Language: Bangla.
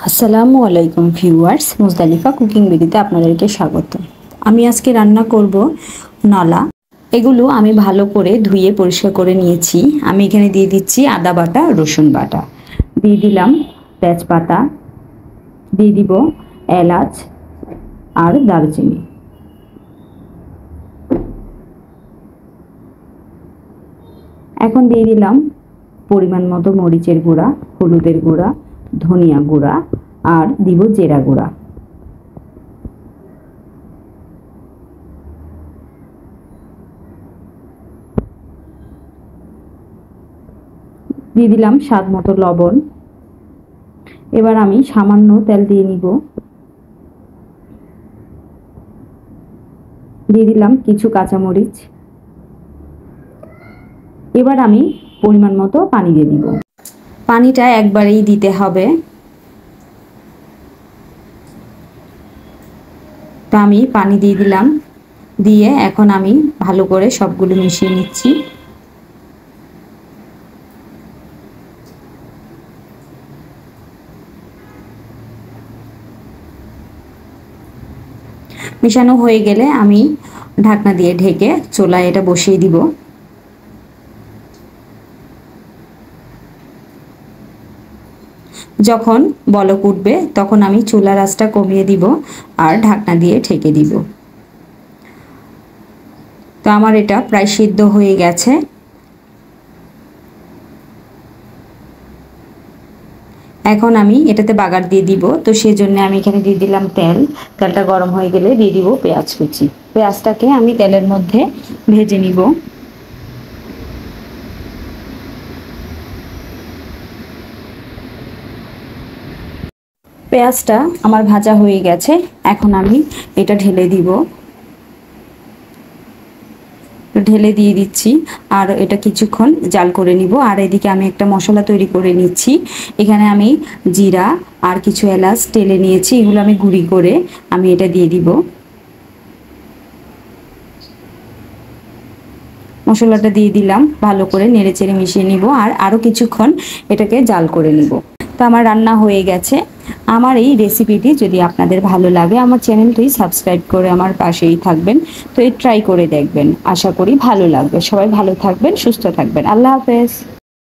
আসসালামু আলাইকুম ভিউয়ার্স, মুজদালিফা কুকিং ভিডিওতে আপনাদেরকে স্বাগত। আমি আজকে রান্না করব নলা। এগুলো আমি ভালো করে ধুয়ে পরিষ্কার করে নিয়েছি। আমি এখানে দিয়ে দিচ্ছি আদা বাটা, রসুন বাটা, দিয়ে দিলাম তেজপাতা, দিয়ে দিব এলাচ আর দারচিনি। এখন দিয়ে দিলাম পরিমাণ মতো মরিচের গুঁড়া, হলুদের গুঁড়া, ধনিয়া গুঁড়া আর দিব জিরা গুঁড়া। দিয়ে দিলাম স্বাদ মতো লবণ। এবার আমি সামান্য তেল দিয়ে নিব। দিয়ে দিলাম কিছু কাঁচামরিচ। এবার আমি পরিমাণ মতো পানি দিয়ে দিব। পানিটা একবারেই দিতে হবে। তো আমি পানি দিয়ে দিলাম, দিয়ে এখন আমি ভালো করে সবগুলো মিশিয়ে নিচ্ছি। মিশানো হয়ে গেলে আমি ঢাকনা দিয়ে ঢেকে চুলায় এটা বসিয়ে দিব। যখন বলক উঠবে তখন আমি চুলার আঁচটা কমিয়ে দিব আর ঢাকনা দিয়ে ঢেকে দিব। তো আমার এটা প্রায় সিদ্ধ হয়ে গেছে। এখন আমি এটাতে বাগার দিয়ে দিব। তো সেজন্য আমি এখানে দিয়ে দিলাম তেল। তেলটা গরম হয়ে গেলে দিয়ে দিব পেঁয়াজ কুচি। পেঁয়াজটাকে আমি তেলের মধ্যে ভেজে নিব। পেঁয়াজটা আমার ভাজা হয়ে গেছে। এখন আমি এটা ঢেলে দিব। ঢেলে দিয়ে দিচ্ছি আর এটা কিছুক্ষণ জাল করে নিব। আর এদিকে আমি একটা মশলা তৈরি করে নিচ্ছি। এখানে আমি জিরা আর কিছু এলাচ টেলে নিয়েছি, এগুলো আমি গুঁড়ি করে আমি এটা দিয়ে দিব। মশলাটা দিয়ে দিলাম, ভালো করে নেড়েচেড়ে মিশিয়ে নিব আর আরও কিছুক্ষণ এটাকে জাল করে নিব। তো আমার রান্না হয়ে গেছে। আমার এই রেসিপিটি যদি আপনাদের ভালো লাগে আমার চ্যানেলটি সাবস্ক্রাইব করে আমার পাশেই থাকবেন। তো এই ট্রাই করে দেখবেন, আশা করি ভালো লাগবে। সবাই ভালো থাকবেন, সুস্থ থাকবেন। আল্লাহ হাফেজ।